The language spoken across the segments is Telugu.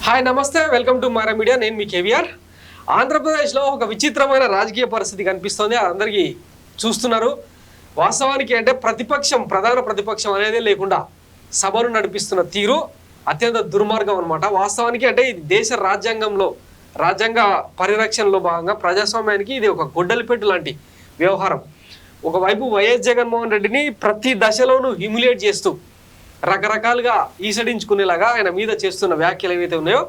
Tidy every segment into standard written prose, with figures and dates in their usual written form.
హాయ్ నమస్తే వెల్కమ్ టు మారా మీడియా. నేను మీ కేవీఆర్. ఆంధ్రప్రదేశ్లో ఒక విచిత్రమైన రాజకీయ పరిస్థితి కనిపిస్తోంది. అందరికీ చూస్తున్నారు. వాస్తవానికి అంటే ప్రధాన ప్రతిపక్షం అనేది లేకుండా సభను నడిపిస్తున్న తీరు అత్యంత దుర్మార్గం అనమాట. వాస్తవానికి అంటే ఇది దేశ రాజ్యాంగ పరిరక్షణలో భాగంగా ప్రజాస్వామ్యానికి ఇది ఒక గొడ్డలిపెట్టు లాంటి వ్యవహారం. ఒకవైపు వైఎస్ జగన్మోహన్ రెడ్డిని ప్రతి దశలోనూ హ్యూమిలియేట్ చేస్తూ రకరకాలుగా ఈసడించుకునేలాగా ఆయన మీద చేస్తున్న వ్యాఖ్యలు ఏవైతే ఉన్నాయో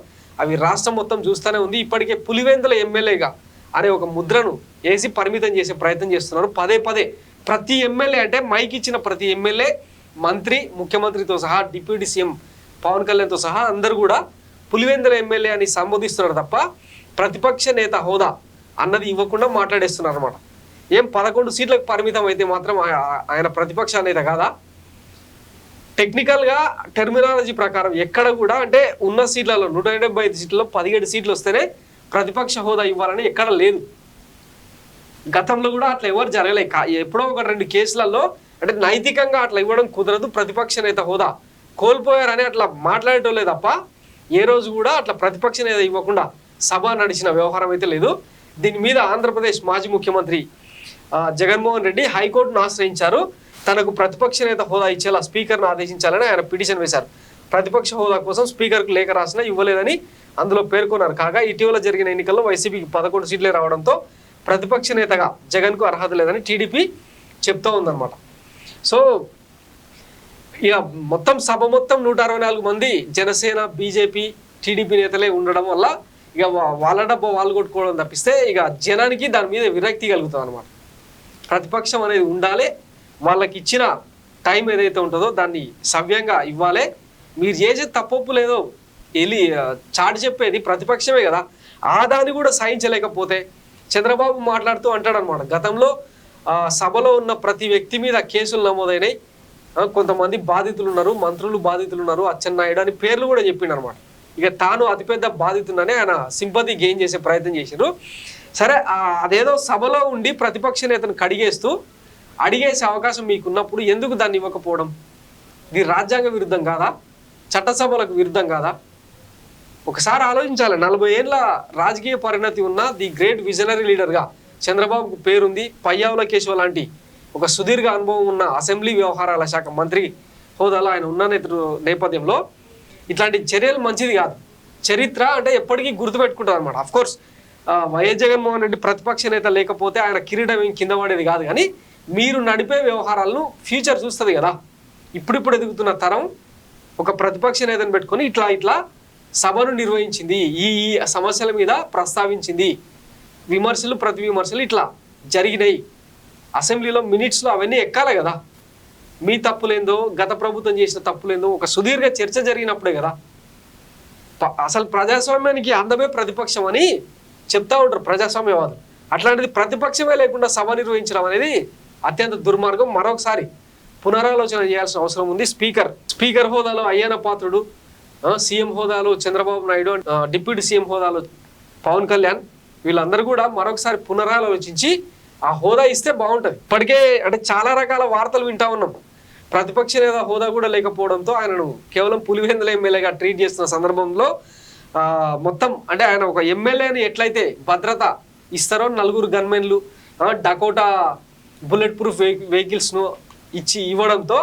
అవి రాష్ట్రం మొత్తం చూస్తూనే ఉంది. ఇప్పటికే పులివెందుల ఎమ్మెల్యేగా అనే ఒక ముద్రను వేసి పరిమితం చేసే ప్రయత్నం చేస్తున్నారు. పదే ప్రతి ఎమ్మెల్యే అంటే మైక్ ఇచ్చిన ప్రతి ఎమ్మెల్యే, మంత్రి, ముఖ్యమంత్రితో సహా, డిప్యూటీ సీఎం పవన్ కళ్యాణ్తో సహా అందరూ కూడా పులివెందుల ఎమ్మెల్యే అని సంబోధిస్తున్నారు తప్ప ప్రతిపక్ష నేత హోదా అన్నది ఇవ్వకుండా మాట్లాడేస్తున్నారు అనమాట. 11 సీట్లకు పరిమితం అయితే మాత్రం ఆయన ప్రతిపక్ష నేత కాదా? టెక్నికల్గా టెర్మినాలజీ ప్రకారం ఎక్కడ కూడా అంటే ఉన్న సీట్లలో 175 సీట్లలో 17 సీట్లు వస్తేనే ప్రతిపక్ష హోదా ఇవ్వాలని ఎక్కడ లేదు. గతంలో కూడా అట్లా ఎవరు జరగలే. ఎప్పుడో 1-2 కేసులలో అంటే నైతికంగా అట్లా ఇవ్వడం కుదరదు, ప్రతిపక్ష నేత హోదా కోల్పోయారని అట్లా మాట్లాడటం లేదు తప్ప ఏ రోజు కూడా అట్లా ప్రతిపక్ష నేత ఇవ్వకుండా సభ నడిచిన వ్యవహారం అయితే లేదు. దీని మీద ఆంధ్రప్రదేశ్ మాజీ ముఖ్యమంత్రి జగన్మోహన్ రెడ్డి హైకోర్టును ఆశ్రయించారు. తనకు ప్రతిపక్ష నేత హోదా ఇచ్చేలా స్పీకర్ను ఆదేశించాలని ఆయన పిటిషన్ వేశారు. ప్రతిపక్ష హోదా కోసం స్పీకర్కు లేఖ రాసినా ఇవ్వలేదని అందులో పేర్కొన్నారు. కాగా ఇటీవల జరిగిన ఎన్నికల్లో వైసీపీకి 11 సీట్లే రావడంతో ప్రతిపక్ష నేతగా జగన్కు అర్హత లేదని టీడీపీ చెప్తూ ఉందన్నమాట. సో ఇక సభ మొత్తం 164 మంది జనసేన, బీజేపీ, టీడీపీ నేతలే ఉండడం వల్ల ఇక వాళ్ళ డబ్బా వాళ్ళు కొట్టుకోవడం తప్పిస్తే ఇక జనానికి దాని మీద విరక్తి కలుగుతుంది అనమాట. ప్రతిపక్షం అనేది ఉండాలి, వాళ్ళకి ఇచ్చిన టైం ఏదైతే ఉంటుందో దాన్ని సవ్యంగా ఇవ్వాలి. మీరు చేసే తప్పొప్పు లేదో చాటి చెప్పేది ప్రతిపక్షమే కదా. ఆ దాన్ని కూడా సహించలేకపోతే చంద్రబాబు మాట్లాడుతూ అంటాడు అనమాట, గతంలో సభలో ఉన్న ప్రతి వ్యక్తి మీద కేసులు నమోదైనాయి, కొంతమంది బాధితులు ఉన్నారు, మంత్రులు బాధితులు ఉన్నారు, అచ్చెన్నాయుడు అని పేర్లు కూడా చెప్పిండు అనమాట. ఇక తాను అతిపెద్ద బాధితుడని ఆయన సింపతి గెయిన్ చేసే ప్రయత్నం చేశారు. సరే, అదేదో సభలో ఉండి ప్రతిపక్ష నేతను అడిగేసే అవకాశం మీకున్నప్పుడు ఎందుకు దాన్ని ఇవ్వకపోవడం? ఇది రాజ్యాంగ విరుద్ధం కాదా? చట్టసభలకు విరుద్ధం కాదా? ఒకసారి ఆలోచించాలి. 40 ఏళ్ళ రాజకీయ పరిణతి ఉన్న ది గ్రేట్ విజనరీ లీడర్గా చంద్రబాబుకు పేరుంది. పయ్యావుల కేశవ లాంటి ఒక సుదీర్ఘ అనుభవం ఉన్న అసెంబ్లీ వ్యవహారాల శాఖ మంత్రి హోదాలో ఆయన ఉన్న నేపథ్యంలో ఇట్లాంటి చర్యలు మంచిది కాదు. చరిత్ర అంటే ఎప్పటికీ గుర్తుపెట్టుకుంటారు అనమాట. అఫ్కోర్స్ వైఎస్ జగన్మోహన్ రెడ్డి ప్రతిపక్ష నేత లేకపోతే ఆయన కిరీటం ఏం కింద పడేది కాదు, కానీ మీరు నడిపే వ్యవహారాలను ఫ్యూచర్ చూస్తుంది కదా. ఇప్పుడు ఎదుగుతున్న తరం ఒక ప్రతిపక్ష నేతను పెట్టుకొని ఇట్లా సభను నిర్వహించింది, ఈ సమస్యల మీద ప్రస్తావించింది, విమర్శలు ప్రతి విమర్శలు ఇట్లా జరిగినాయి. అసెంబ్లీలో మినిట్స్లో అవన్నీ ఎక్కాలి కదా. మీ తప్పులేందో, గత ప్రభుత్వం చేసిన తప్పులేందో ఒక సుదీర్ఘ చర్చ జరిగినప్పుడే కదా. అసలు ప్రజాస్వామ్యానికి అందమే ప్రతిపక్షం అని చెప్తా ఉంటారు ప్రజాస్వామ్యవాదులు. అట్లాంటిది ప్రతిపక్షమే లేకుండా సభ నిర్వహించడం అనేది అత్యంత దుర్మార్గం. మరొకసారి పునరాలోచన చేయాల్సిన అవసరం ఉంది. స్పీకర్ హోదాలో అయ్యన్న పాత్రుడు, సీఎం హోదాలో చంద్రబాబు నాయుడు, డిప్యూటీ సీఎం హోదాలో పవన్ కళ్యాణ్, వీళ్ళందరూ కూడా మరొకసారి పునరాలోచించి ఆ హోదా ఇస్తే బాగుంటుంది. ఇప్పటికే అంటే చాలా రకాల వార్తలు వింటా ఉన్నాం. ప్రతిపక్ష నేత హోదా కూడా లేకపోవడంతో ఆయనను కేవలం పులివెందుల ఎమ్మెల్యేగా ట్రీట్ చేస్తున్న సందర్భంలో మొత్తం అంటే ఆయన ఒక ఎమ్మెల్యేని ఎట్లయితే భద్రత ఇస్తారో 4 గన్మెన్లు, డకోటా బుల్లెట్ ప్రూఫ్ వెహికల్స్ను ఇవ్వడంతో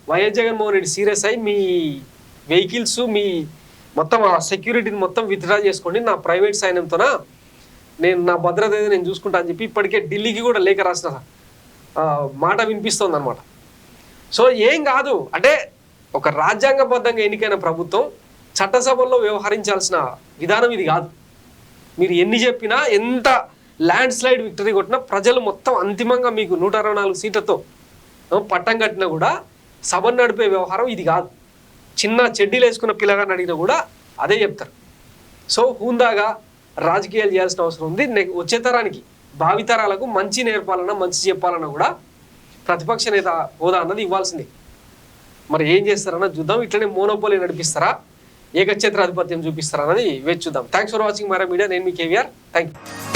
వైఎస్ జగన్మోహన్ రెడ్డి సీరియస్ అయ్యి మీ వెహికల్స్, మీ మొత్తం ఆ సెక్యూరిటీని మొత్తం విత్డ్రా చేసుకోండి, నా ప్రైవేట్ సైన్యంతోన నా భద్రత ఏదో నేను చూసుకుంటా అని చెప్పి ఇప్పటికే ఢిల్లీకి కూడా లేఖ రాసిన మాట వినిపిస్తోంది అనమాట. సో ఏం కాదు అంటే ఒక రాజ్యాంగబద్ధంగా ఎన్నికైన ప్రభుత్వం చట్టసభల్లో వ్యవహరించాల్సిన విధానం ఇది కాదు. మీరు ఎన్ని చెప్పినా, ఎంత ల్యాండ్ స్లైడ్ విక్టరీ కొట్టినా, ప్రజలు మొత్తం అంతిమంగా మీకు 164 సీట్లతో పట్టం కట్టినా కూడా సభను నడిపే వ్యవహారం ఇది కాదు. చిన్న చెడ్డీలు వేసుకున్న పిల్లగాని అడిగినా కూడా అదే చెప్తారు. సో హుందాగా రాజకీయాలు చేయాల్సిన అవసరం ఉంది. వచ్చే తరానికి, భావితరాలకు మంచి నేర్పాలన్నా, మంచి చెప్పాలన్నా కూడా ప్రతిపక్ష నేత హోదా అన్నది ఇవ్వాల్సిందే. మరి ఏం చేస్తారన్నా చూద్దాం. ఇట్లనే మోనోపోలీ నడిపిస్తారా, ఏకఛత్రాధిపత్యం చూపిస్తారా అన్నది వేచి చూద్దాం. థ్యాంక్స్ ఫర్ వాచింగ్ మారా మీడియా. నేను మీ కేవీఆర్. Thank you.